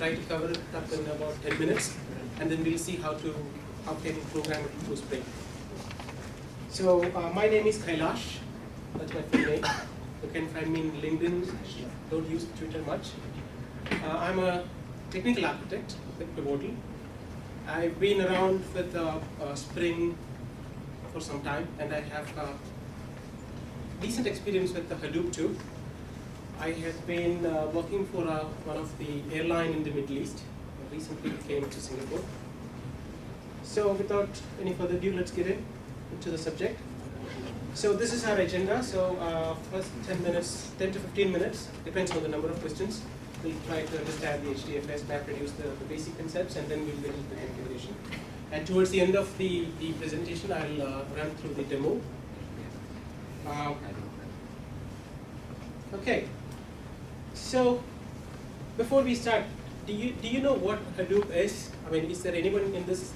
try to cover it up in about 10 minutes, and then we'll see how can you program it to Spring. So my name is Kailash. That's my full name. You can find me in LinkedIn. Don't use Twitter much. I'm a technical architect with Pivotal. I've been around with Spring for some time, and I have decent experience with the Hadoop too. I have been working for one of the airline in the Middle East. I recently came to Singapore. So without any further ado, let's get into the subject. So this is our agenda. So first 10 to 15 minutes, depends on the number of questions. We'll try to understand the HDFS, map reduce the basic concepts, and then we'll get into the configuration. And towards the end of the presentation, I'll run through the demo. Okay. So before we start, do you know what Hadoop is? I mean, is there anyone in this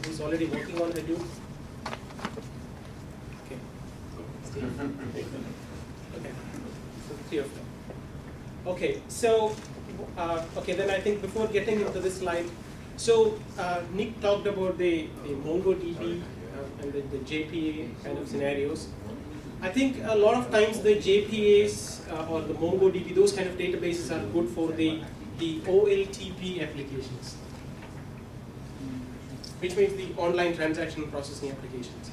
who's already working on Hadoop? Okay. Okay. So 3 of them. Okay. So okay, then I think before getting into this slide, so Nick talked about the MongoDB and the JPA kind of scenarios. I think a lot of times the JPAs or the MongoDB, those kind of databases are good for the OLTP applications, which means the online transaction processing applications.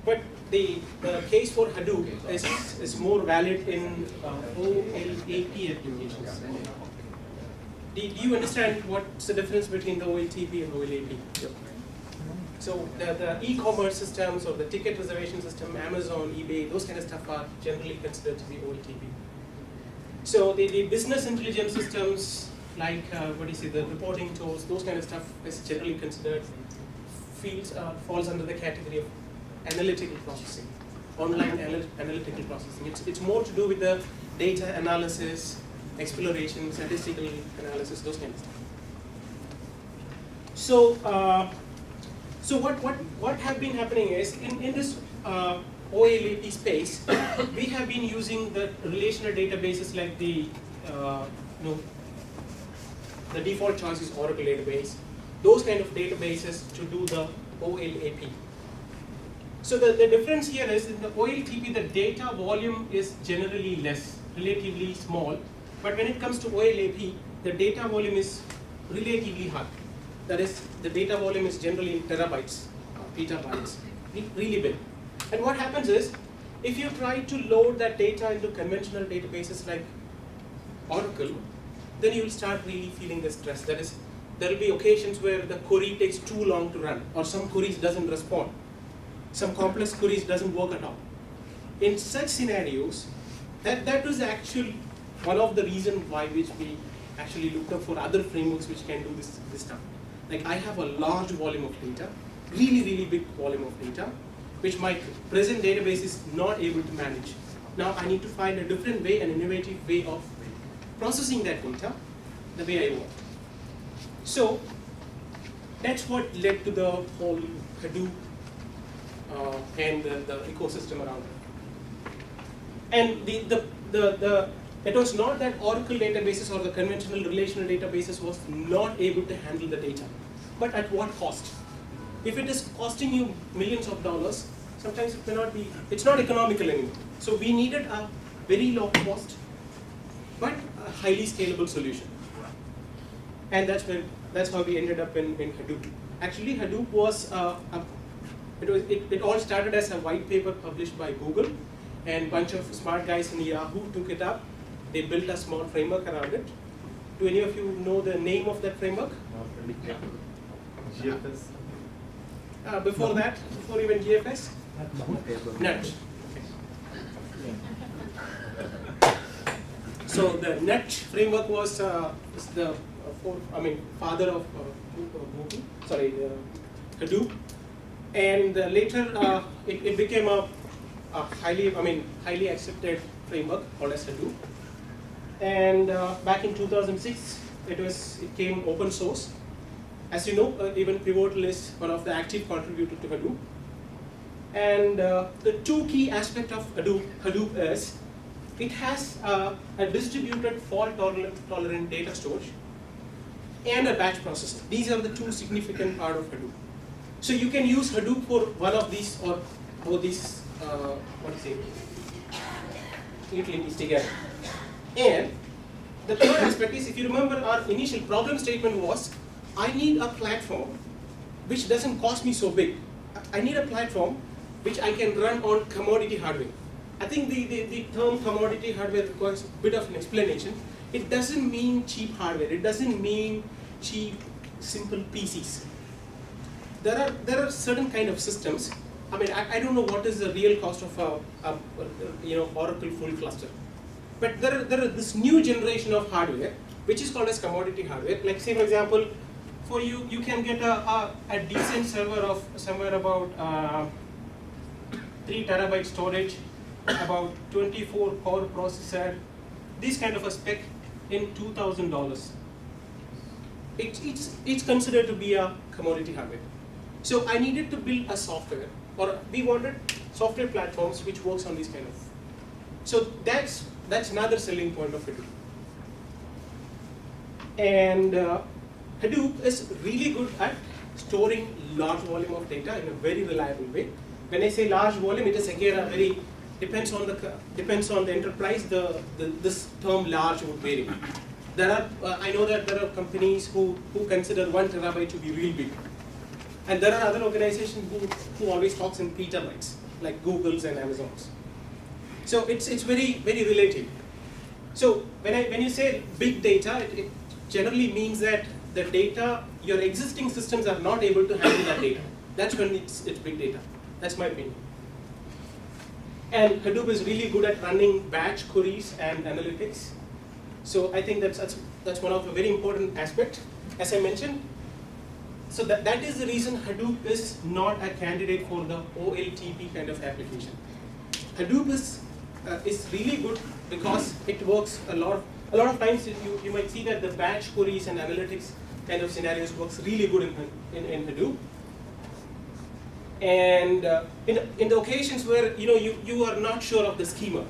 But the case for Hadoop is more valid in OLAP applications. Do you understand what's the difference between the OLTP and OLAP? Yep. So the e-commerce systems or the ticket reservation system, Amazon, eBay, those kind of stuff are generally considered to be OLTP. So the business intelligence systems, like the reporting tools, those kind of stuff is generally considered falls under the category of analytical processing, online analytical processing. It's more to do with the data analysis, exploration, statistical analysis, those kind of stuff. So. So what have been happening is in this OLAP space, we have been using the relational databases like the default choice is Oracle database, those kind of databases to do the OLAP. So the difference here is in the OLTP, the data volume is generally less, relatively small, but when it comes to OLAP, the data volume is relatively high. That is, the data volume is generally in terabytes, petabytes, really big. And what happens is, if you try to load that data into conventional databases like Oracle, then you will start really feeling the stress. That is, there will be occasions where the query takes too long to run, or some queries doesn't respond. Some complex queries doesn't work at all. In such scenarios, that was actually one of the reasons why we actually looked up for other frameworks which can do this stuff. Like I have a large volume of data, really big volume of data, which my present database is not able to manage. Now I need to find a different way, an innovative way of processing that data the way I want. So that's what led to the whole Hadoop and the ecosystem around it. And it was not that Oracle databases or the conventional relational databases was not able to handle the data, but at what cost? If it is costing you millions of dollars, sometimes it may not be, it's not economical anymore. So we needed a very low cost, but a highly scalable solution. And that's how we ended up in Hadoop. Actually, Hadoop was, it all started as a white paper published by Google, and a bunch of smart guys in Yahoo took it up. They built a small framework around it. Do any of you know the name of that framework? GFS. Before that, before even GFS? Nut. So the Nut framework was the father of Hadoop, and later it became a highly accepted framework called as Hadoop. And back in 2006, it came open source. As you know, even Pivotal is one of the active contributors to Hadoop. And the two key aspects of Hadoop is it has a distributed fault-tolerant data storage, and a batch processor. These are the two significant part of Hadoop. So you can use Hadoop for one of these or both these, utilities together. And the third aspect is, if you remember, our initial problem statement was, I need a platform which doesn't cost me so big. I need a platform which I can run on commodity hardware. I think the term commodity hardware requires a bit of an explanation. It doesn't mean cheap hardware. It doesn't mean cheap, simple PCs. There are certain kind of systems. I mean, I don't know what is the real cost of a Oracle full cluster. But there are this new generation of hardware which is called as commodity hardware. Like, say for example, for you can get a decent server of somewhere about 3 terabyte storage, about 24 core processor, this kind of a spec in $2,000. It's considered to be a commodity hardware. So I needed to build a software, or we wanted software platforms which works on these kind of. So that's another selling point of Hadoop. And Hadoop is really good at storing large volume of data in a very reliable way. When I say large volume, it is again a very depends on the enterprise. This term large would vary. There are I know that there are companies who consider 1 terabyte to be real big, and there are other organizations who always talks in petabytes, like Google's and Amazon's. So it's very relative. So when you say big data, it generally means that the data, your existing systems are not able to handle that data. That's when it's big data. That's my opinion. And Hadoop is really good at running batch queries and analytics. So I think that's one of the very important aspect, as I mentioned. So that is the reason Hadoop is not a candidate for the OLTP kind of application. Hadoop is really good because it works a lot of times. You might see that the batch queries and analytics kind of scenarios works really good in Hadoop. And in the occasions where you are not sure of the schema.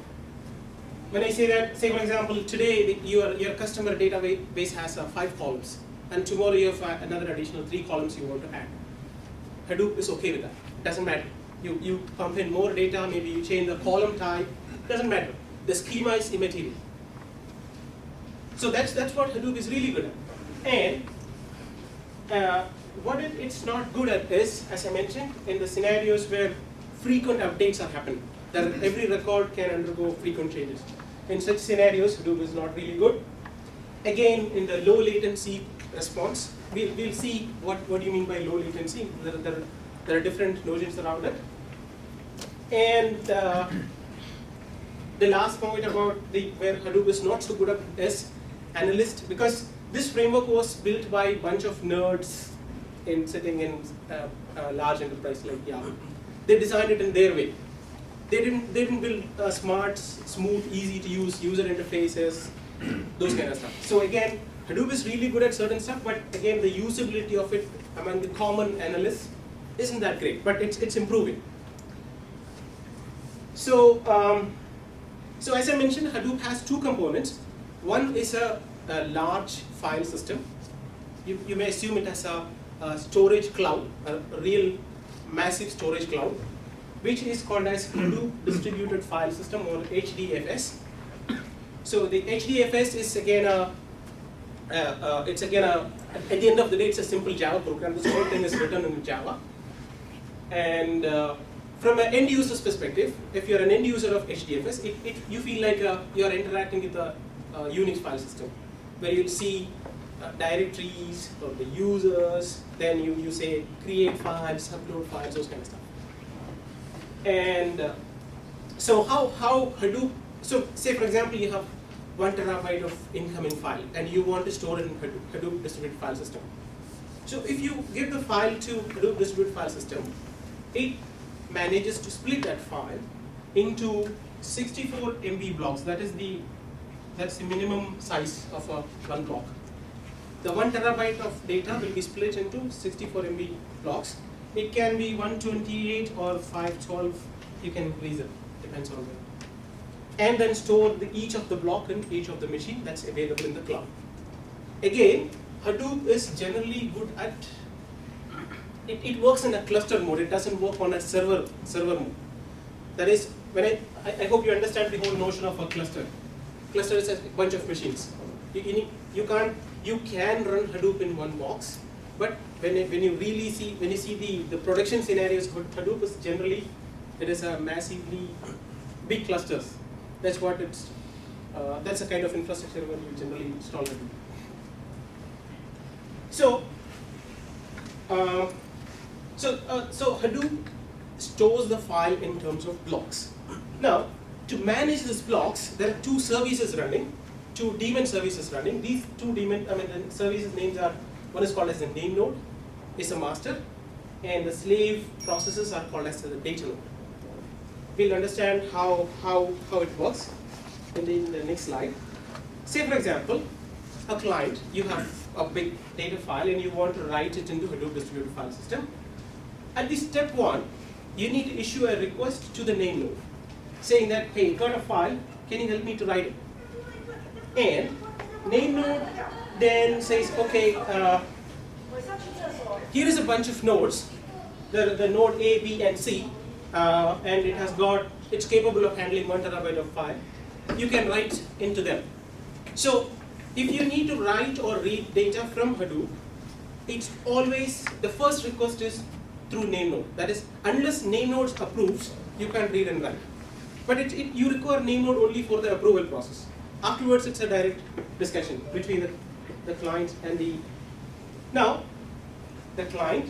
When I say that, say for example, today your customer database has 5 columns, and tomorrow you have another additional 3 columns you want to add. Hadoop is okay with that. Doesn't matter. You pump in more data, maybe you change the column type. Doesn't matter. The schema is immaterial. So that's what Hadoop is really good at. And what it's not good at is, as I mentioned, in the scenarios where frequent updates are happening, that every record can undergo frequent changes. In such scenarios, Hadoop is not really good. Again, in the low latency response, we'll see what do you mean by low latency. There are different notions around it. And the last point about where Hadoop is not so good at is analyst, because this framework was built by a bunch of nerds sitting in a large enterprise like Yahoo. They designed it in their way. They didn't build smart, smooth, easy to use user interfaces, those kind of stuff. So again, Hadoop is really good at certain stuff, but again, the usability of it among the common analysts isn't that great, but it's improving. So as I mentioned, Hadoop has 2 components. One is a large file system. You may assume it has a storage cloud, a real massive storage cloud, which is called as Hadoop Distributed File System, or HDFS. So the HDFS is again at the end of the day, it's a simple Java program. This whole thing is written in Java. And from an end user's perspective, if you're an end user of HDFS, you feel like you're interacting with a Unix file system, where you'll see directories or the users, then you say create files, upload files, those kind of stuff. And so how Hadoop, so say for example you have 1 terabyte of incoming file and you want to store it in Hadoop distributed file system. So if you give the file to Hadoop distributed file system, it manages to split that file into 64 MB blocks. That's the minimum size of one block. The 1 terabyte of data will be split into 64 MB blocks. It can be 128 or 512. You can increase it, depends on it. And then store each of the block in each of the machine that's available in the cloud. Again, Hadoop is generally good at, it works in a cluster mode, it doesn't work on a server mode. That is, when I hope you understand the whole notion of a cluster. Cluster is a bunch of machines. You can run Hadoop in one box, but when you see the production scenarios, Hadoop is generally, it is a massively big clusters. That's what it's. That's the kind of infrastructure when you generally install Hadoop. So Hadoop stores the file in terms of blocks. Now, to manage these blocks, there are two services running, two daemon services running. These two daemon, the services names are, one is called as the name node, is a master, and the slave processes are called as the data node. We'll understand how it works in the next slide. Say for example, a client, you have a big data file and you want to write it into Hadoop distributed file system. At the step one, you need to issue a request to the name node, saying that, hey, got a file, can you help me to write it? And name node then says, okay, here is a bunch of nodes, the node A, B, and C, and it's capable of handling 1 terabyte of file. You can write into them. So if you need to write or read data from Hadoop, it's always, the first request is through name node. That is, unless name node approves, you can't read and write. But you require name node only for the approval process. Afterwards, it's a direct discussion between the client and the, now, the client,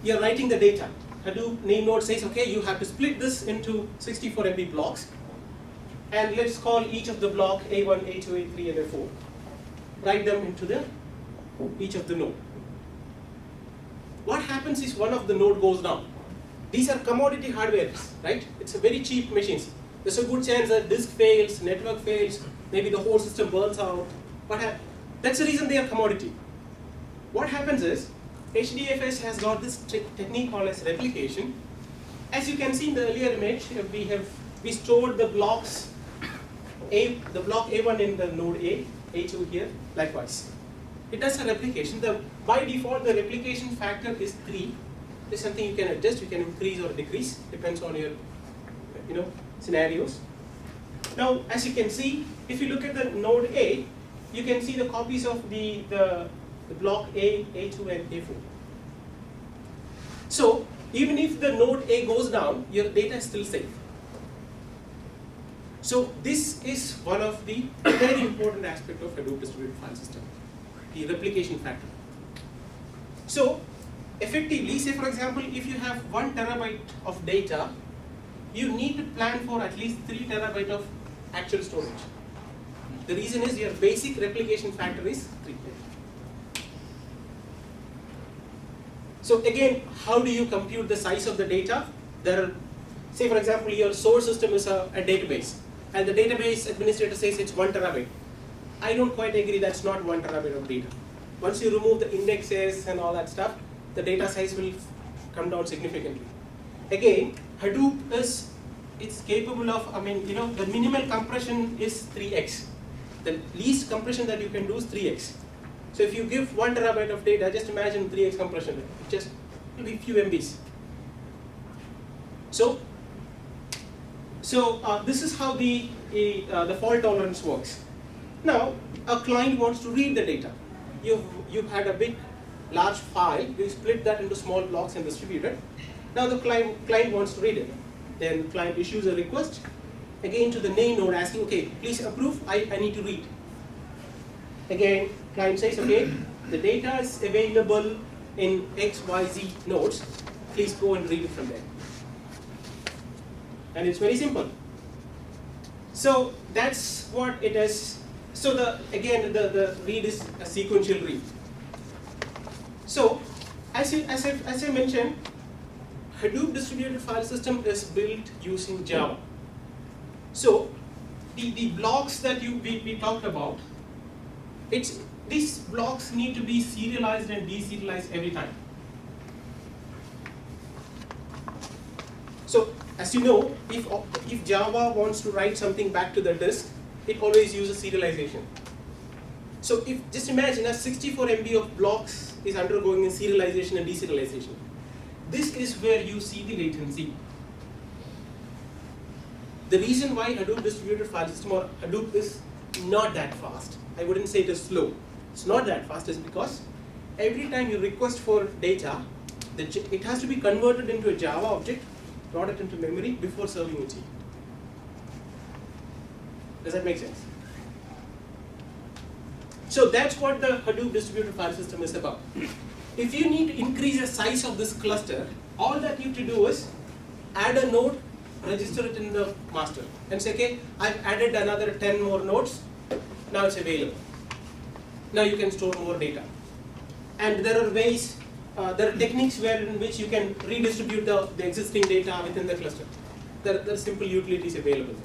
you're writing the data. Hadoop name node says, okay, you have to split this into 64 MB blocks, and let's call each of the block A1, A2, A3, and A4. Write them into each of the node. What happens is one of the node goes down. These are commodity hardware, right? It's a very cheap machines. There's a good chance that disk fails, network fails, maybe the whole system burns out. That's the reason they are commodity. What happens is, HDFS has got this technique called as replication. As you can see in the earlier image, we stored the blocks, the block A1 in the node A, A2 here, likewise. It does a replication. By default, the replication factor is 3. This is something you can adjust, you can increase or decrease, depends on your scenarios. Now, as you can see, if you look at the node A, you can see the copies of the block A, A2, and A4. So, even if the node A goes down, your data is still safe. So, this is one of the very important aspects of Hadoop distributed file system, the replication factor. So, effectively, say for example, if you have 1 terabyte of data, you need to plan for at least 3 terabyte of actual storage. The reason is your basic replication factor is 3. So again, how do you compute the size of the data? Say for example, your source system is a database, and the database administrator says it's 1 terabyte. I don't quite agree, that's not 1 terabyte of data. Once you remove the indexes and all that stuff, the data size will come down significantly. Again, Hadoop it's capable of, the minimal compression is 3x. The least compression that you can do is 3x. So if you give 1 terabyte of data, just imagine 3x compression. It will be few MBs. So this is how the fault tolerance works. Now, a client wants to read the data. You've had a large file, you split that into small blocks and distribute it. Now the client wants to read it. Then client issues a request, again to the name node asking, okay, please approve, I need to read. Again, client says, okay, the data is available in XYZ nodes, please go and read it from there. And it's very simple. So that's what it is. So the read is a sequential read. So as I mentioned, Hadoop distributed file system is built using Java. So the blocks that we talked about, these blocks need to be serialized and deserialized every time. So as you know, if Java wants to write something back to the disk, it always uses serialization. So if just imagine a 64 MB of blocks is undergoing in serialization and deserialization. This is where you see the latency. The reason why Hadoop distributed file system or Hadoop is not that fast, I wouldn't say it is slow, it's not that fast, is because every time you request for data, it has to be converted into a Java object, brought it into memory before serving it to you. Does that make sense? So that's what the Hadoop distributed file system is about. If you need to increase the size of this cluster, all that you need to do is add a node, register it in the master, and say, okay, I've added another 10 more nodes, now it's available. Now you can store more data. And there are ways, there are techniques in which you can redistribute the existing data within the cluster. There are simple utilities available.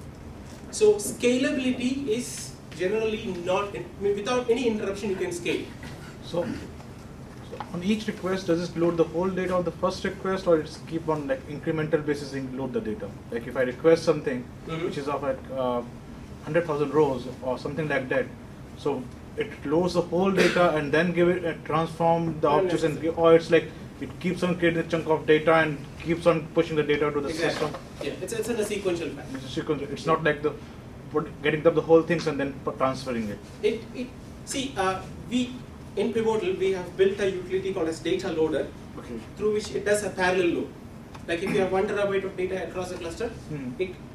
So scalability is generally not, without any interruption you can scale. So on each request, does it load the whole data on the first request, or it's keep on like incremental basis and load the data? Like if I request something which is of like 100,000 rows or something like that, so it loads the whole data and then give it transform the objects and give, or it's like it keeps on creating a chunk of data and keeps on pushing the data to the system. Yeah, it's in a sequential fashion. It's a sequential. It's not like getting up the whole things and then transferring it. See, we in Pivotal we have built a utility called as data loader, through which it does a parallel load. Like if you have 1 terabyte of data across the cluster,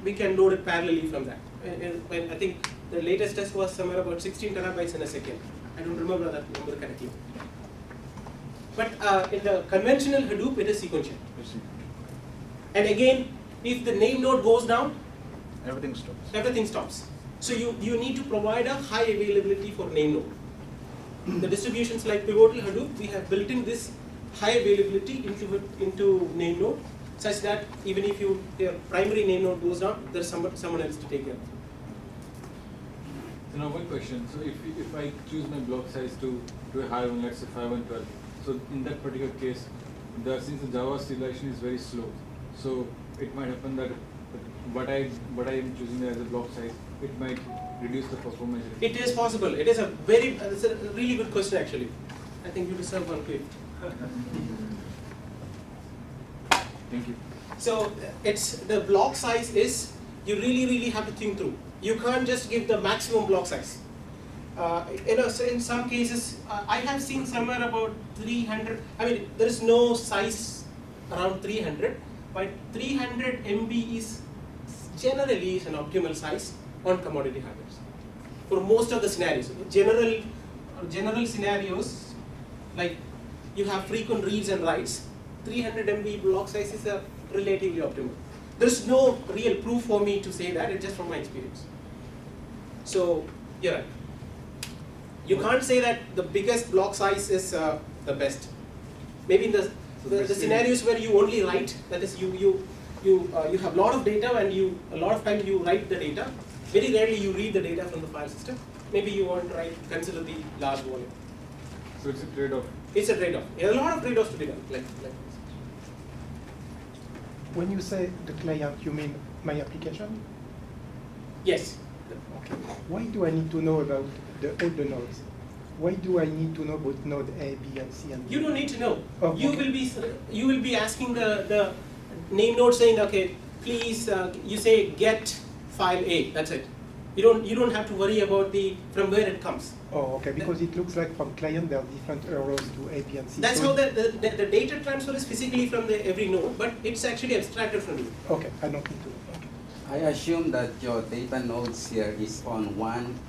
we can load it parallelly from that. And I think the latest test was somewhere about 16 terabytes in a second. I don't remember that number correctly. But in the conventional Hadoop, it is sequential. And again, if the name node goes down, everything stops. Everything stops. So you need to provide a high availability for name node. The distributions like Pivotal Hadoop, we have built in this high availability into name node, such that even if your primary name node goes down, there's someone else to take care of. So now one question. So if I choose my block size to a higher one, let's say 512, so in that particular case, since the Java serialization is very slow, so it might happen that what I am choosing as a block size, it might reduce the performance. It is possible. It's a really good question actually. I think you deserve one quick. Thank you. So it's the block size is you really have to think through. You can't just give the maximum block size. So in some cases, I have seen somewhere about 300. I mean, there is no size around 300, but 300 MB is generally an optimal size on commodity hardware for most of the scenarios. General scenarios, like you have frequent reads and writes, 300 MB block size is a relatively optimal. There is no real proof for me to say that, it's just from my experience. So, you're right. You can't say that the biggest block size is the best. Maybe in the scenarios where you only write, that is you have a lot of data and a lot of time you write the data. Very rarely you read the data from the file system. Maybe you want to consider the large volume. So it's a trade-off. It's a trade-off. There are a lot of trade-offs to be done. Like this. When you say the client, you mean my application? Yes. Okay. Why do I need to know about all the nodes? Why do I need to know about node A, B, and C, and D? You don't need to know. Oh, you will be asking the name node saying, okay, please you say get file A. That's it. You don't have to worry about from where it comes. Oh, okay. Because it looks like from client there are different arrows to A, B, and C. That's so how the data transfer is physically from every node, but it's actually abstracted from you. Okay, I don't need to. Okay. I assume that your data nodes here is on one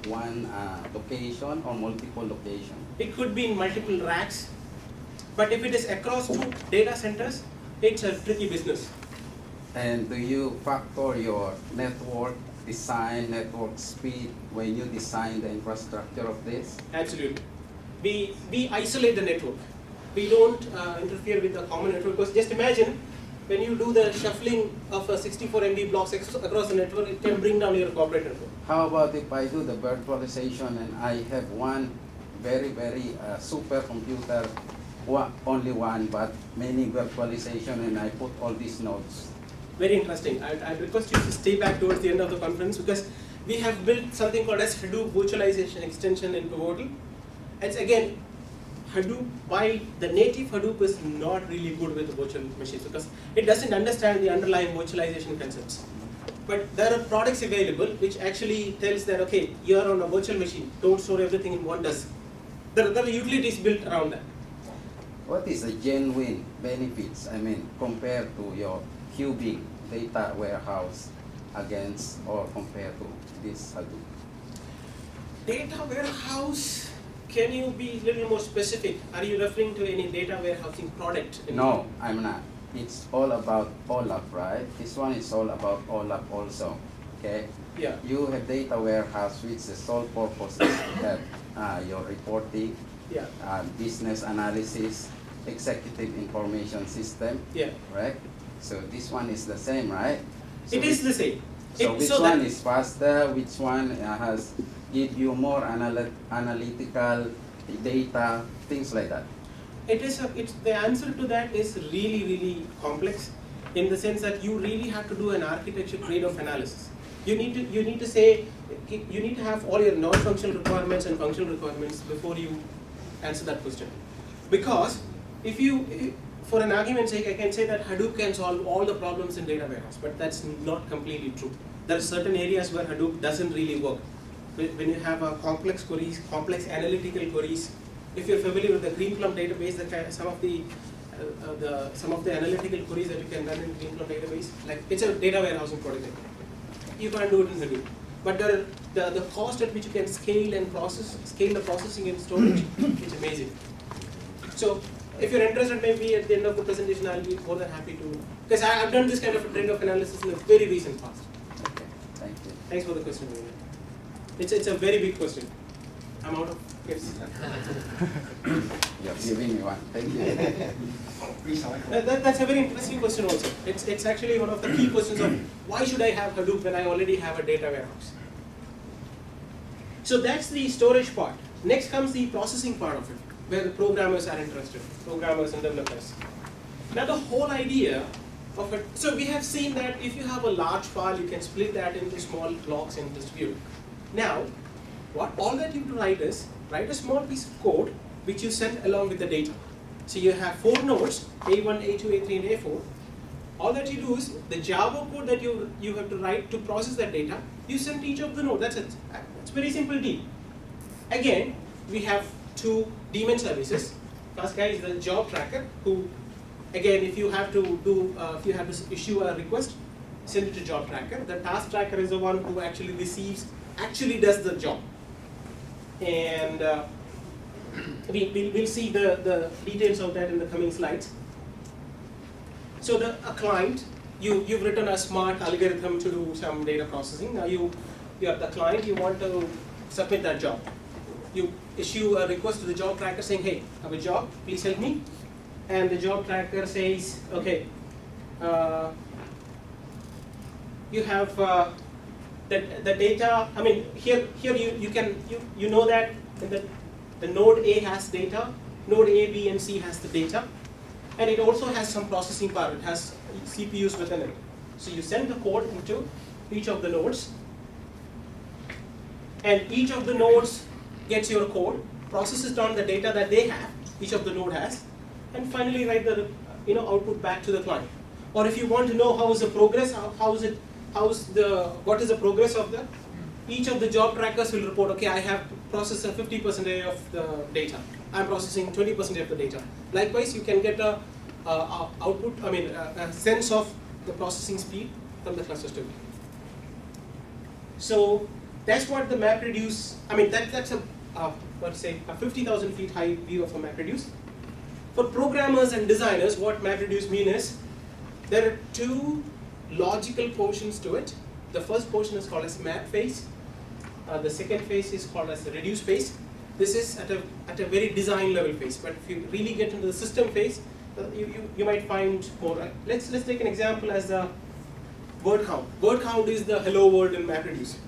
location or multiple locations. It could be in multiple racks, but if it is across 2 data centers, it's a tricky business. And do you factor your network design, network speed when you design the infrastructure of this? Absolutely. We isolate the network. We don't interfere with the common network, because just imagine when you do the shuffling of a 64 MB blocks across the network, it can bring down your corporate network. How about if I do the virtualization and I have one very super computer, only one, but many virtualization, and I put all these nodes? Very interesting. I'd request you to stay back towards the end of the conference, because we have built something called as Hadoop virtualization extension in Pivotal. And again, Hadoop, while the native Hadoop is not really good with the virtual machines because it doesn't understand the underlying virtualization concepts. But there are products available which actually tells that, okay, you're on a virtual machine, don't store everything in one disk. There are utilities built around that. What is the genuine benefits, compared to your cubing data warehouse against or compared to this Hadoop? Data warehouse, can you be a little more specific? Are you referring to any data warehousing product? No, I'm not. It's all about OLAP, right? This one is all about OLAP also, okay? Yeah. You have data warehouse which the sole purpose is to have your reporting, Yeah. business analysis, executive information system, Yeah. right? So this one is the same, right? So It is the same. So which one is faster? Which one has give you more analytical data, things like that? It's the answer to that is really, really complex in the sense that you really have to do an architecture trade-off analysis. You need to say, you need to have all your non-functional requirements and functional requirements before you answer that question. Because if you, for an argument's sake, I can say that Hadoop can solve all the problems in data warehouse, but that's not completely true. There are certain areas where Hadoop doesn't really work. When you have complex queries, complex analytical queries, if you're familiar with the Greenplum database, some of the analytical queries that you can run in Greenplum database, like it's a data warehousing product. You can't do it in Hadoop. But the cost at which you can scale the processing and storage is amazing. So if you're interested, maybe at the end of the presentation, I'll be more than happy to, because I've done this kind of a trade-off analysis in the very recent past. Okay, thank you. Thanks for the question, Vinay. It's a very big question. I'm out of gifts. You're giving me one. Thank you. That's a very interesting question also. It's actually one of the key questions of why should I have Hadoop when I already have a data warehouse? So that's the storage part. Next comes the processing part of it, where the programmers are interested, programmers and developers. Now the whole idea of it, so we have seen that if you have a large file, you can split that into small blocks and distribute. Now, all that you have to write is, write a small piece of code which you send along with the data. So you have 4 nodes, A1, A2, A3, and A4. All that you do is, the Java code that you have to write to process that data, you send to each of the nodes, that's it. It's very simple deal. Again, we have 2 daemon services. First guy is the job tracker, who, again, if you have to issue a request, send it to job tracker. The task tracker is the one who actually does the job. And we'll see the details of that in the coming slides. So a client, you've written a smart algorithm to do some data processing. Now you are the client, you want to submit that job. You issue a request to the job tracker saying, hey, I have a job, please help me. And the job tracker says, okay, you have the data. I mean, here you know that the node A has data, node A, B, and C has the data, and it also has some processing power. It has CPUs within it. So you send the code into each of the nodes, and each of the nodes gets your code, processes down the data that they have, each of the node has, and finally write the output back to the client. Or if you want to know how is the progress, what is the progress of that, each of the job trackers will report, okay, I have processed 50% of the data. I'm processing 20% of the data. Likewise, you can get a sense of the processing speed from the cluster stability. So that's what the MapReduce, that's a 50,000 feet high view of a MapReduce. For programmers and designers, what MapReduce means is, there are 2 logical portions to it. The first portion is called as map phase. The second phase is called as the reduce phase. This is at a very design level phase. But if you really get into the system phase, you might find more. Let's take an example as the word count. Word count is the hello world in MapReduce.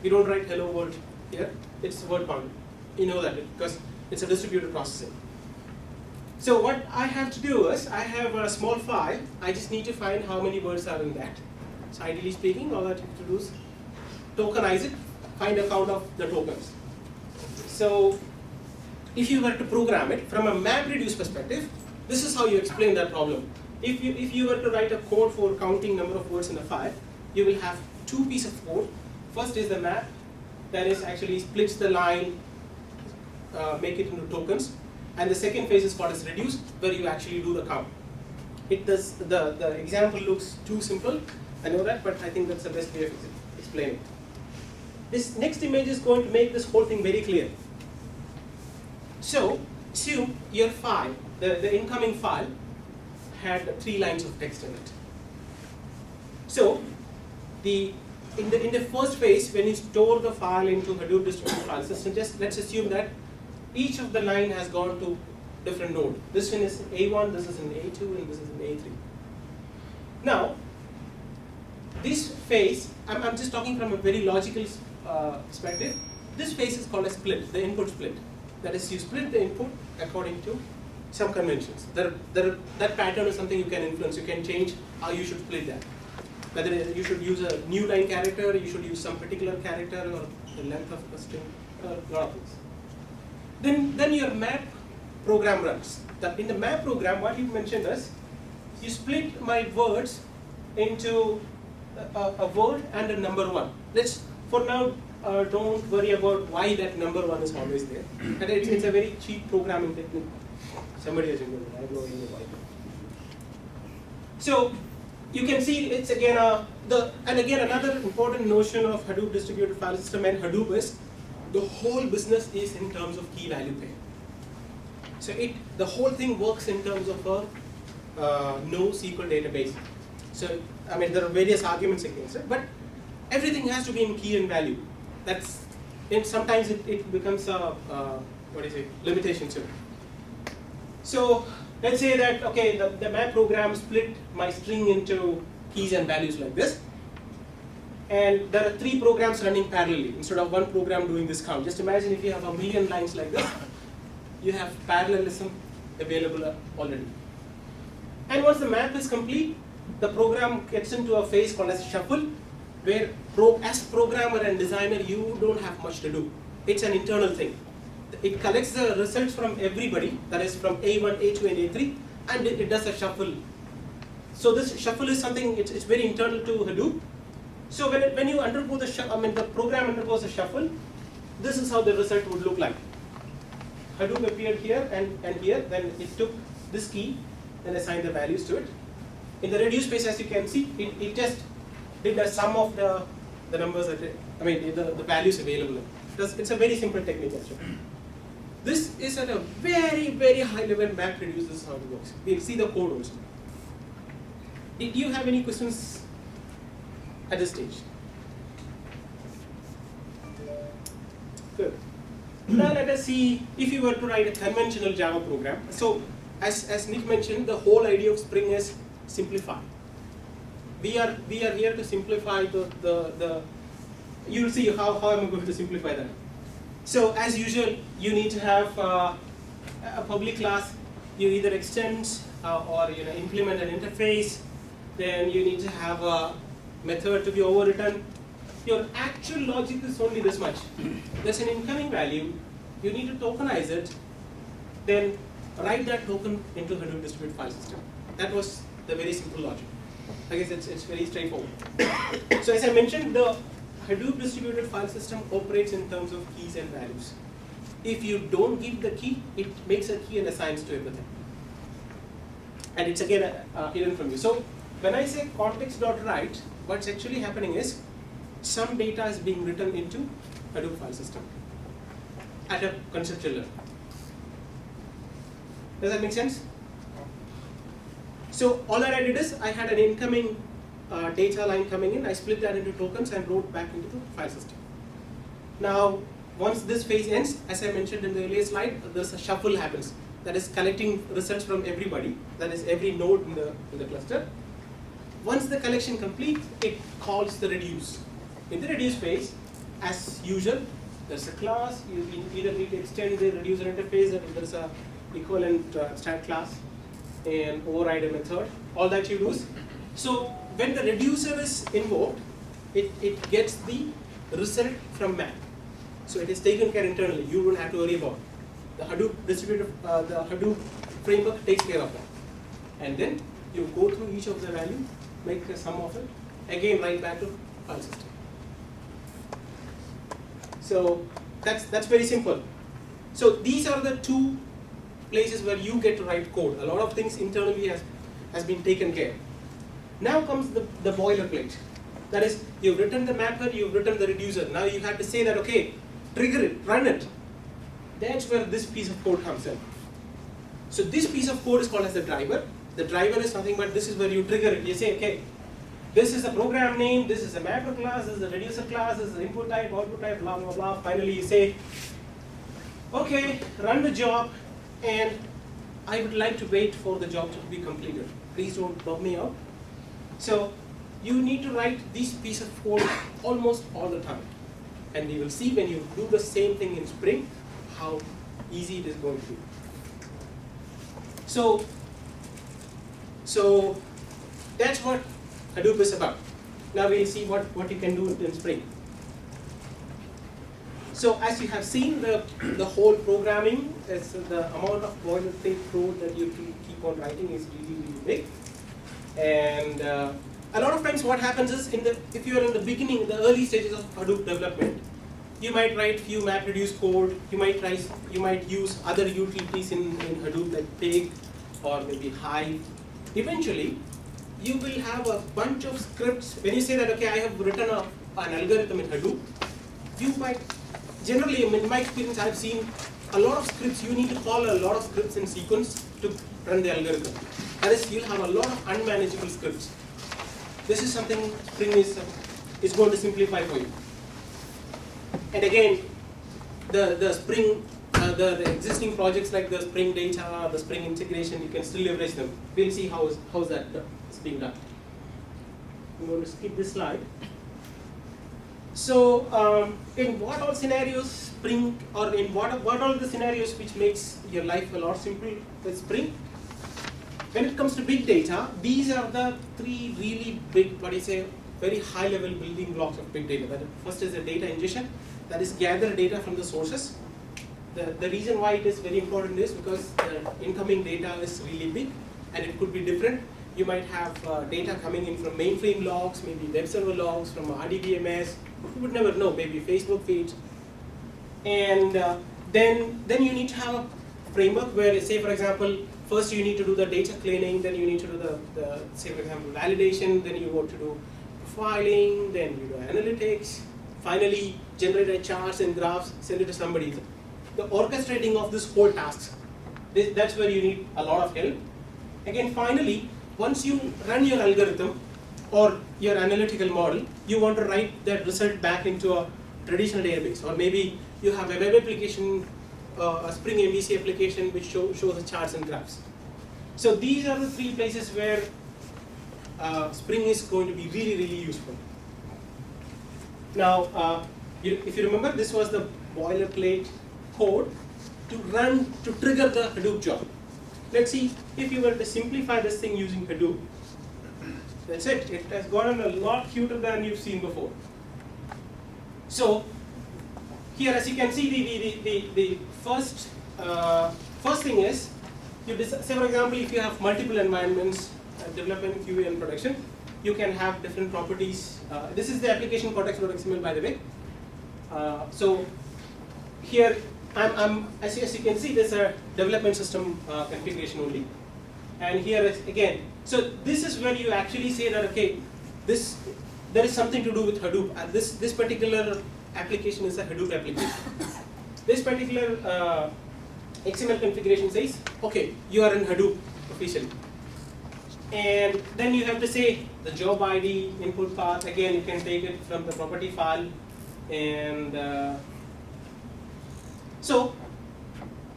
You don't write hello world here. It's word count. You know that because it's a distributed processing. So what I have to do is, I have a small file. I just need to find how many words are in that. So ideally speaking, all that you have to do is tokenize it find a count of the tokens. So if you were to program it from a MapReduce perspective, this is how you explain that problem. If you were to write a code for counting number of words in a file, you will have two pieces of code. First is the map, that is actually splits the line, make it into tokens, and the second phase is called as reduce, where you actually do the count. It does the example looks too simple, I know that, but I think that's the best way of explaining. This next image is going to make this whole thing very clear. So assume your file, the incoming file, had 3 lines of text in it. So in the first phase, when you store the file into Hadoop distributed file system, just let's assume that each of the line has gone to different node. This one is A1, this is in A2, and this is in A3. Now, this phase, I'm just talking from a very logical perspective. This phase is called a split, the input split. That is, you split the input according to some conventions. That pattern is something you can influence. You can change how you should split that. Whether you should use a new line character, you should use some particular character, or the length of a string, a lot of things. Then your map program runs. In the map program, what you mentioned is, you split my words into a word and a number 1. Let's, for now, don't worry about why that number 1 is always there. And it's a very cheap programming technique. Somebody has invented it, I have no idea why. So you can see it's again another important notion of Hadoop distributed file system and Hadoop is the whole business is in terms of key value pair. So the whole thing works in terms of a NoSQL database. So I mean there are various arguments against it, but everything has to be in key and value. And sometimes it becomes a limitation to it. So let's say that okay, the map program split my string into keys and values like this, and there are 3 programs running parallelly instead of 1 program doing this count. Just imagine if you have 1,000,000 lines like this, you have parallelism available already. And once the map is complete, the program gets into a phase called as shuffle, where as programmer and designer, you don't have much to do. It's an internal thing. It collects the results from everybody, that is from A1, A2, and A3, and it does a shuffle. So this shuffle is something, it's very internal to Hadoop. So when you undergo the program undergoes a shuffle, this is how the result would look like. Hadoop appeared here and here, then it took this key, then assigned the values to it. In the reduce phase, as you can see, it just did the sum of the numbers the values available. It's a very simple technique actually. This is at a very, very high level MapReduce. This is how it works. We'll see the code also. Did you have any questions at this stage? Good. Now let us see if you were to write a conventional Java program. So as Nick mentioned, the whole idea of Spring is simplify. We are here to simplify the you'll see how I'm going to simplify that. So as usual, you need to have a public class. You either extend or implement an interface. Then you need to have a method to be overwritten. Your actual logic is only this much. There's an incoming value. You need to tokenize it. Then write that token into Hadoop distributed file system. That was the very simple logic. I guess it's very straightforward. So as I mentioned, the Hadoop distributed file system operates in terms of keys and values. If you don't give the key, it makes a key and assigns to everything. And it's again hidden from you. So when I say context.write, what's actually happening is some data is being written into Hadoop file system at a conceptual level. Does that make sense? So all that I did is I had an incoming data line coming in, I split that into tokens and wrote back into the file system. Now, once this phase ends, as I mentioned in the earlier slide, there's a shuffle happens. That is collecting results from everybody, that is every node in the cluster. Once the collection completes, it calls the reduce. In the reduce phase, as usual, there's a class, you either need to extend the reducer interface, or there's a equivalent abstract class, and override a method. All that you do is, so when the reducer is invoked, it gets the result from map. So it is taken care internally. You don't have to worry about it. The Hadoop distributed, the Hadoop framework takes care of that. And then you go through each of the value, make a sum of it, again write back to file system. So that's very simple. So these are the two places where you get to write code. A lot of things internally has been taken care. Now comes the boilerplate. That is, you've written the mapper, you've written the reducer. Now you have to say that, okay, trigger it, run it. That's where this piece of code comes in. So this piece of code is called as the driver. The driver is nothing but this is where you trigger it. You say, okay, this is the program name, this is the mapper class, this is the reducer class, this is the input type, output type, blah, blah, blah. Finally you say, okay, run the job, and I would like to wait for the job to be completed. Please don't bug me out. So you need to write this piece of code almost all the time. And we will see when you do the same thing in Spring, how easy it is going to be. So that's what Hadoop is about. Now we'll see what you can do in Spring. So as you have seen, the whole programming, is the amount of boilerplate code that you keep on writing is really, really big. And a lot of times what happens is, if you are in the beginning, the early stages of Hadoop development, you might write few MapReduce code, you might use other utilities in Hadoop like Pig or maybe Hive. Eventually, you will have a bunch of scripts. When you say that, okay, I have written an algorithm in Hadoop, you might, generally in my experience, I've seen a lot of scripts, you need to call a lot of scripts in sequence to run the algorithm. That is, you'll have a lot of unmanageable scripts. This is something Spring is going to simplify for you. And again, the Spring, the existing projects like the Spring Data, the Spring Integration, you can still leverage them. We'll see how's that is being done. I'm going to skip this slide. So, in what all scenarios Spring, or in what all the scenarios which makes your life a lot simpler with Spring? When it comes to big data, these are the three really big, very high level building blocks of big data. First is the data ingestion, that is gather data from the sources. The reason why it is very important is because the incoming data is really big and it could be different. You might have data coming in from mainframe logs, maybe web server logs, from RDBMS, you would never know, maybe Facebook feeds. And then you need to have a framework where, say for example, first you need to do the data cleaning, then you need to do the say for example, validation, then you want to do profiling, then you do analytics, finally generate a charts and graphs, send it to somebody. The orchestrating of this whole task, that's where you need a lot of help. Again, finally, once you run your algorithm or your analytical model, you want to write that result back into a traditional database, or maybe you have a web application, a Spring MVC application which shows the charts and graphs. So these are the three places where Spring is going to be really, really useful. Now, if you remember, this was the boilerplate code to trigger the Hadoop job. Let's see if you were to simplify this thing using Hadoop. That's it. It has gotten a lot cuter than you've seen before. So here, as you can see, the first thing is, say for example, if you have multiple environments, development, QA, and production, you can have different properties. This is the application context.xml, by the way. So here, as you can see, there's a development system configuration only. And here is again, so this is where you actually say that, okay, there is something to do with Hadoop. This particular application is a Hadoop application. This particular XML configuration says, okay, you are in Hadoop officially. And then you have to say the job ID, input path. Again, you can take it from the property file. And so,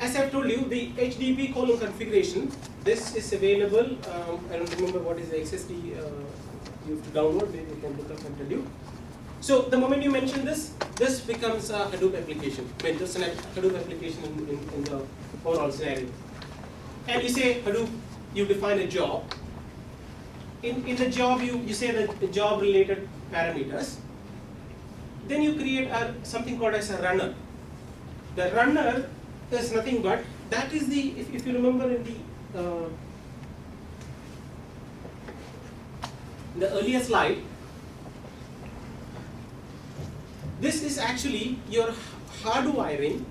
as I've told you, the HDP configuration, this is available. I don't remember what is the XSD you have to download. Maybe you can look up and tell you. So the moment you mention this becomes a Hadoop application. I mean, just a Hadoop application in the overall scenario. And you say Hadoop, you define a job. In the job, you say that the job related parameters. then you create something called as a runner. The runner is nothing but, that is the, if you remember in the earlier slide, this is actually your hardwiring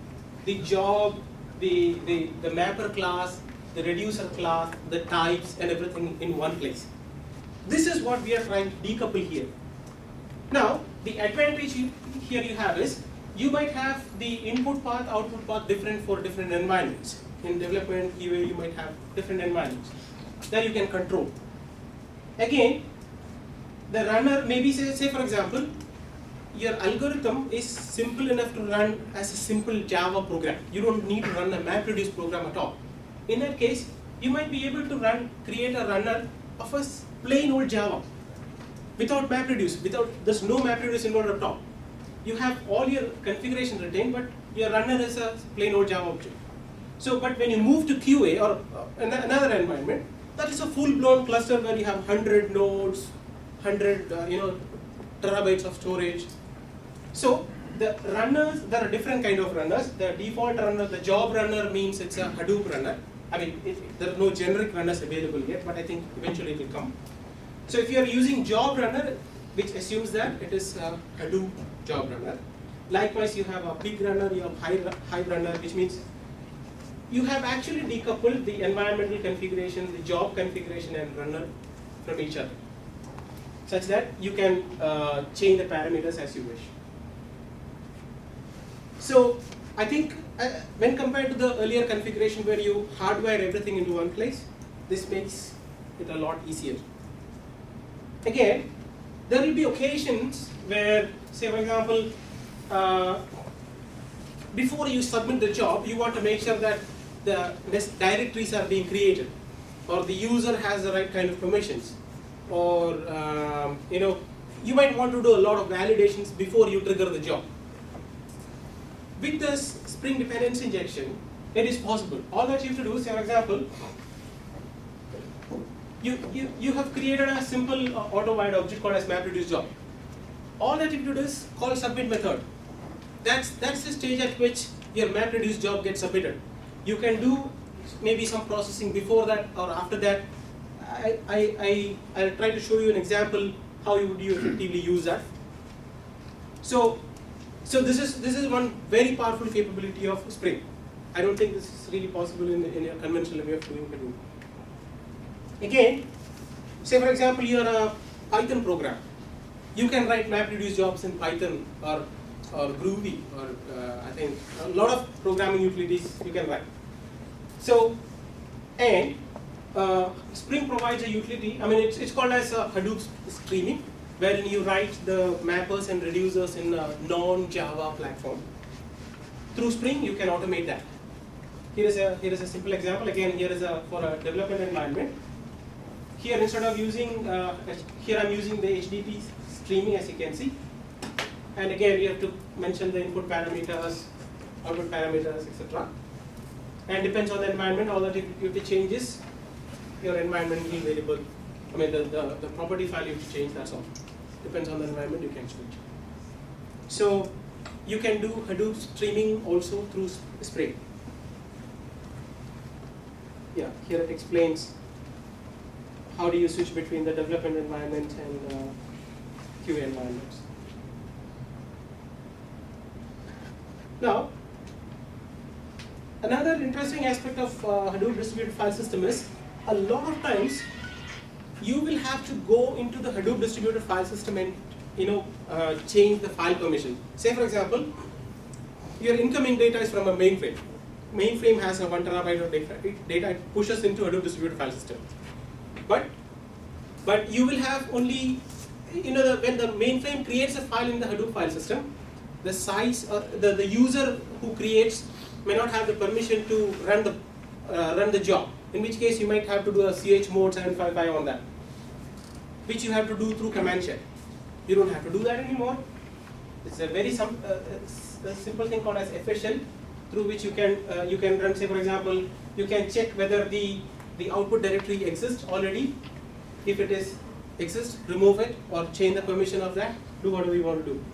the job, the mapper class, the reducer class, the types, and everything in one place. This is what we are trying to decouple here. Now, the advantage here you have is, you might have the input path, output path different for different environments. In development, QA, you might have different environments that you can control. Again, the runner, maybe say for example, your algorithm is simple enough to run as a simple Java program. You don't need to run a MapReduce program at all. In that case, you might be able to create a runner of a plain old Java without MapReduce. There's no MapReduce involved at all. You have all your configuration retained, but your runner is a plain old Java object. So, but when you move to QA or another environment, that is a full-blown cluster where you have 100 nodes, 100 terabytes of storage. So the runners, there are different kind of runners. The default runner, the job runner means it's a Hadoop runner. I mean, there are no generic runners available yet, but I think eventually it will come. So if you are using job runner, which assumes that it is a Hadoop job runner. Likewise, you have a big runner, you have high runner, which means you have actually decoupled the environmental configuration, the job configuration, and runner from each other, such that you can change the parameters as you wish. So I think when compared to the earlier configuration where you hardwire everything into one place, this makes it a lot easier. Again, there will be occasions where, say for example, before you submit the job, you want to make sure that the directories are being created, or the user has the right kind of permissions, or you might want to do a lot of validations before you trigger the job. With this Spring dependency injection, it is possible. All that you have to do, say for example, you have created a simple auto-wired object called as MapReduce job. All that you have to do is call submit method. That's the stage at which your MapReduce job gets submitted. You can do maybe some processing before that or after that. I'll try to show you an example how you would effectively use that. So this is one very powerful capability of Spring. I don't think this is really possible in a conventional way of doing Hadoop. Again, say for example you are a Python program. You can write MapReduce jobs in Python or Groovy, or I think a lot of programming utilities you can write. So, and Spring provides a utility. I mean, it's called as Hadoop streaming, wherein you write the mappers and reducers in a non-Java platform. Through Spring, you can automate that. Here is a simple example. Again, here is for a development environment. Here, instead of using, here I'm using the HTTP streaming, as you can see. And again, we have to mention the input parameters, output parameters, etc. And depends on the environment. All that if it changes, your environmental variable, I mean the property file you have to change. That's all. Depends on the environment, you can switch. So you can do Hadoop streaming also through Spring. Yeah, here it explains how do you switch between the development environment and QA environments. Now, another interesting aspect of Hadoop distributed file system is, a lot of times you will have to go into the Hadoop distributed file system and change the file permission. Say for example, your incoming data is from a mainframe. Mainframe has a 1 terabyte of data. It pushes into Hadoop distributed file system. But you will have only, when the mainframe creates a file in the Hadoop file system, the size, the user who creates may not have the permission to run the job. In which case you might have to do a chmod 755 on that, which you have to do through command shell. You don't have to do that anymore. It's a very simple thing called as FSL, through which you can run. Say for example, you can check whether the output directory exists already. If it exists, remove it or change the permission of that. Do whatever you want to do.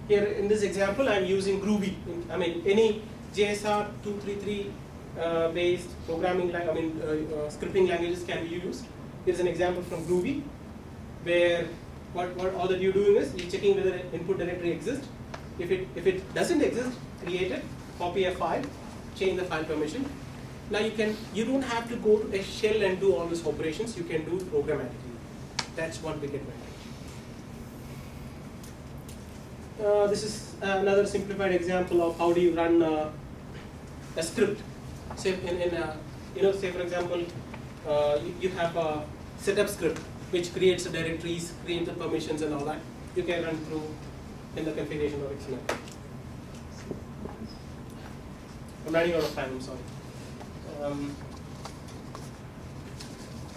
Here in this example, I'm using Groovy. I mean, any JSR 233 based programming, scripting languages can be used. Here's an example from Groovy, where what all that you're doing is you're checking whether an input directory exists. If it doesn't exist, create it, copy a file, change the file permission. Now you don't have to go to a shell and do all these operations. You can do it programmatically. That's one big advantage. This is another simplified example of how do you run a script. Say say for example, you have a setup script which creates the directories, creates the permissions and all that. You can run through in the configuration of XML. I'm running out of time, I'm sorry.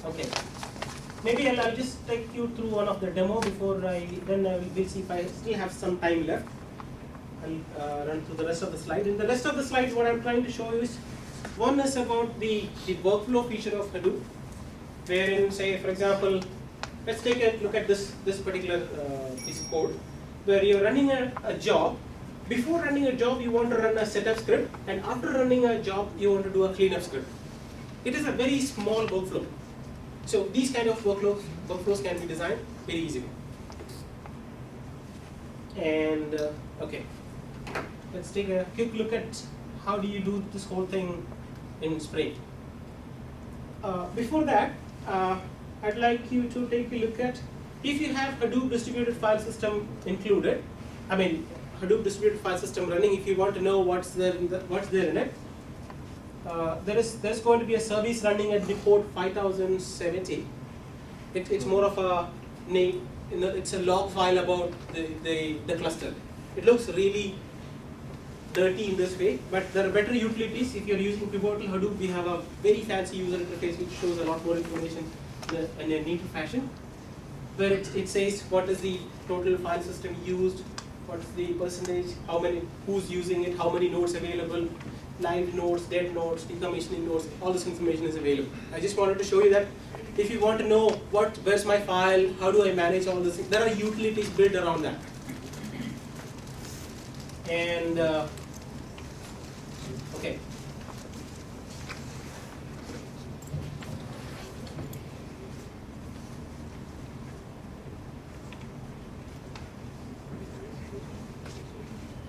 Okay. Maybe I'll just take you through one of the demo before we'll see if I still have some time left. I'll run through the rest of the slide. In the rest of the slides, what I'm trying to show you is, one is about the workflow feature of Hadoop, wherein, say, for example, let's take a look at this particular piece of code, where you're running a job. Before running a job, you want to run a setup script, and after running a job, you want to do a cleanup script. It is a very small workflow. So these kind of workflows can be designed very easily. And okay, let's take a quick look at how do you do this whole thing in Spring. Before that, I'd like you to take a look at, if you have Hadoop distributed file system included, I mean Hadoop distributed file system running, if you want to know what's there in it, there's going to be a service running at the port 5070. It's more of a name, it's a log file about the cluster. It looks really dirty in this way, but there are better utilities. If you're using Pivotal Hadoop, we have a very fancy user interface which shows a lot more information in a neat fashion, where it says what is the total file system used, what's the percentage, who's using it, how many nodes available, live nodes, dead nodes, decommissioning nodes, all this information is available. I just wanted to show you that if you want to know where's my file, how do I manage all this, there are utilities built around that. And okay.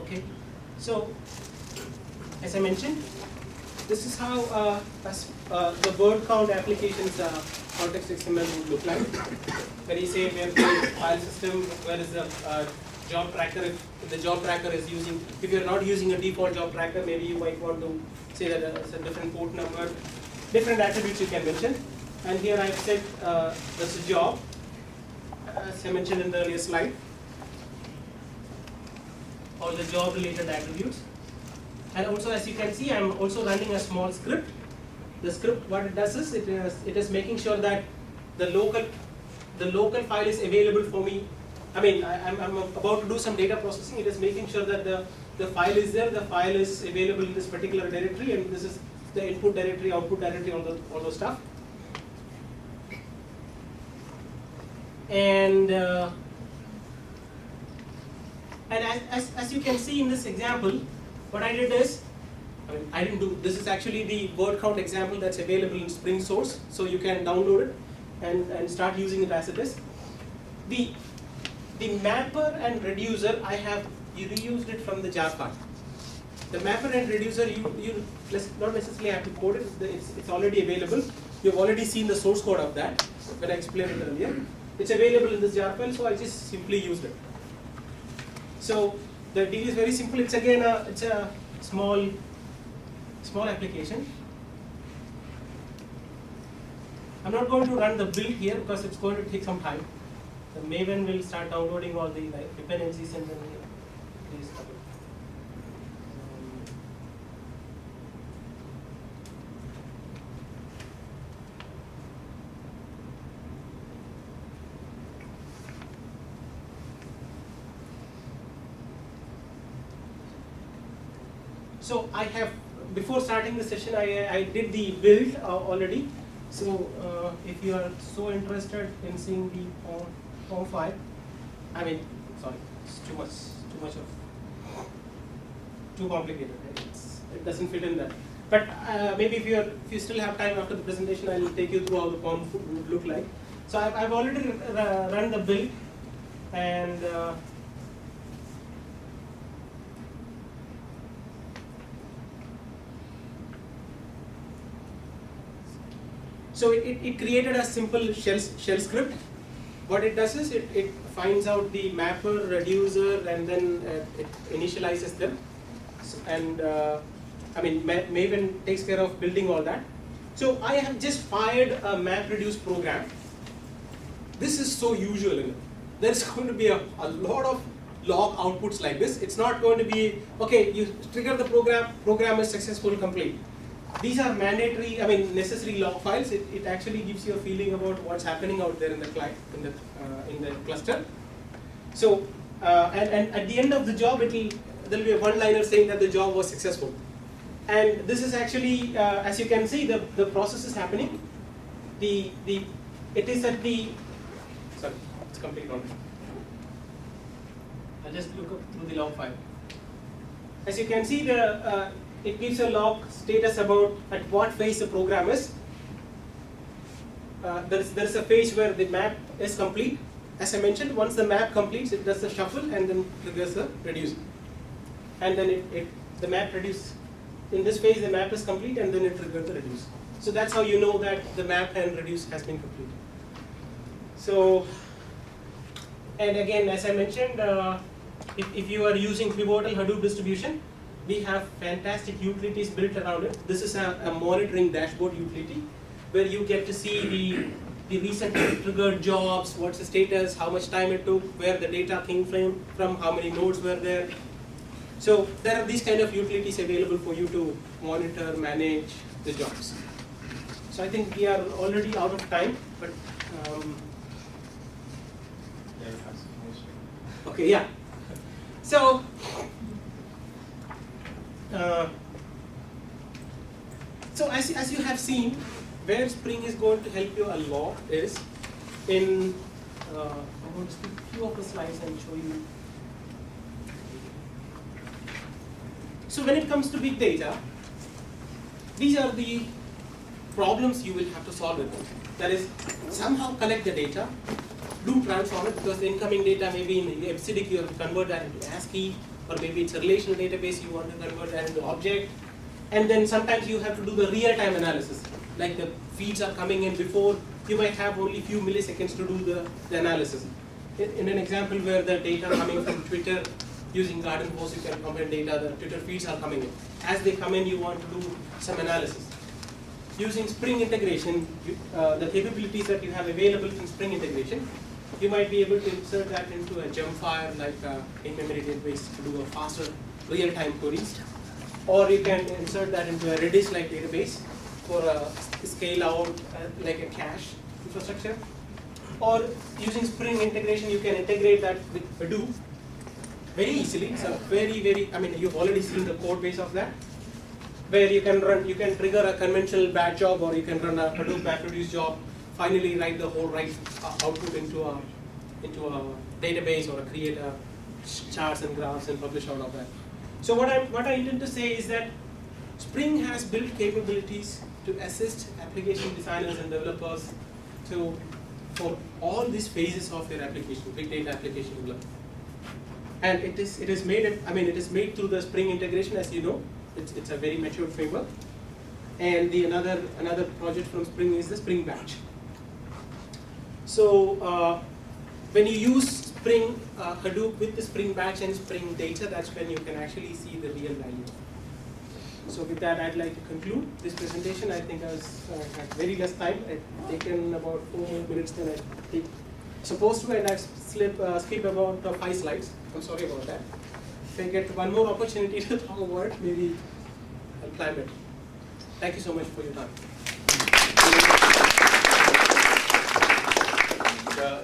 Okay, so as I mentioned, this is how the word count applications context XML would look like. Where you say where the file system, where is the job tracker, if the job tracker is using, if you're not using a default job tracker, maybe you might want to say that it's a different port number, different attributes you can mention. And here I've said this is job, as I mentioned in the earlier slide, all the job related attributes. And also, as you can see, I'm also running a small script. The script, what it does is, it is making sure that the local file is available for me. I mean, I'm about to do some data processing. It is making sure that the file is there, the file is available in this particular directory, and this is the input directory, output directory, all those stuff. And as you can see in this example, what I did is, I didn't do, this is actually the word count example that's available in Spring Source, so you can download it and start using it as it is. The mapper and reducer, you reused it from the jar file. The mapper and reducer, you not necessarily have to code it, it's already available. You've already seen the source code of that when I explained it earlier. It's available in this jar file, so I just simply used it. So the deal is very simple. It's again it's a small application. I'm not going to run the build here because it's going to take some time. The Maven will start downloading all the dependencies and then please cover. So I have, before starting the session, I did the build already. So if you are so interested in seeing the form file, I mean, sorry, it's too too complicated. Right? It doesn't fit in that. But maybe if you still have time after the presentation, I will take you through how the POM would look like. So I've already run the build, and so it created a simple shell script. What it does is it finds out the mapper, reducer, and then it initializes them. And I mean, Maven takes care of building all that. So I have just fired a MapReduce program. This is so usual in it. There's going to be a lot of log outputs like this. It's not going to be, okay, you trigger the program is successful, complete. These are mandatory, I mean, necessary log files. It actually gives you a feeling about what's happening out there in the client, in the cluster. So, and at the end of the job, there'll be a one-liner saying that the job was successful. And this is actually, as you can see, the process is happening. It is at the, sorry, it's complete wrong. I'll just look up through the log file. As you can see, it gives a log status about at what phase the program is. There's a phase where the map is complete. As I mentioned, once the map completes, it does the shuffle and then triggers the reduce. And then the map reduce. In this phase, the map is complete, and then it triggers the reduce. So that's how you know that the map and reduce has been completed. So, and again, as I mentioned, if you are using pivotal Hadoop distribution, we have fantastic utilities built around it. This is a monitoring dashboard utility where you get to see the recently triggered jobs, what's the status, how much time it took, where the data came from, how many nodes were there. So there are these kind of utilities available for you to monitor, manage the jobs. So I think we are already out of time, but okay, yeah. So so as you have seen, where Spring is going to help you a lot is in I'm going to skip a few of the slides and show you. So when it comes to big data, these are the problems you will have to solve with it. That is, somehow collect the data, do transform it, because the incoming data may be in the xd, you have to convert that into ASCII, or maybe it's a relational database, you want to convert that into object. And then sometimes you have to do the real-time analysis, like the feeds are coming in before, you might have only a few milliseconds to do the analysis. In an example where the data coming from Twitter, using Garden Post, you can comment data, the Twitter feeds are coming in. As they come in, you want to do some analysis. Using Spring integration, the capabilities that you have available in Spring integration, you might be able to insert that into a Gemfire, like in-memory database, to do a faster real-time queries. Or you can insert that into a Redis-like database for a scale-out, like a cache infrastructure. Or using Spring integration, you can integrate that with Hadoop very easily. So I mean, you've already seen the code base of that, where you can trigger a conventional batch job, or you can run a Hadoop MapReduce job, finally write the whole output into a database, or create a charts and graphs and publish out of that. So what I intend to say is that Spring has built capabilities to assist application designers and developers for all these phases of their application, big data application development. And it is made through the Spring integration, as you know. It's a very mature framework. And another project from Spring is the Spring Batch. So when you use Spring Hadoop with the Spring Batch and Spring Data, that's when you can actually see the real value. So with that, I'd like to conclude this presentation. I think I had very less time. I've taken about 4 more minutes than I supposed to, and I've skipped about 5 slides. I'm sorry about that. If I get one more opportunity to talk about it, maybe I'll climb it. Thank you so much for your time.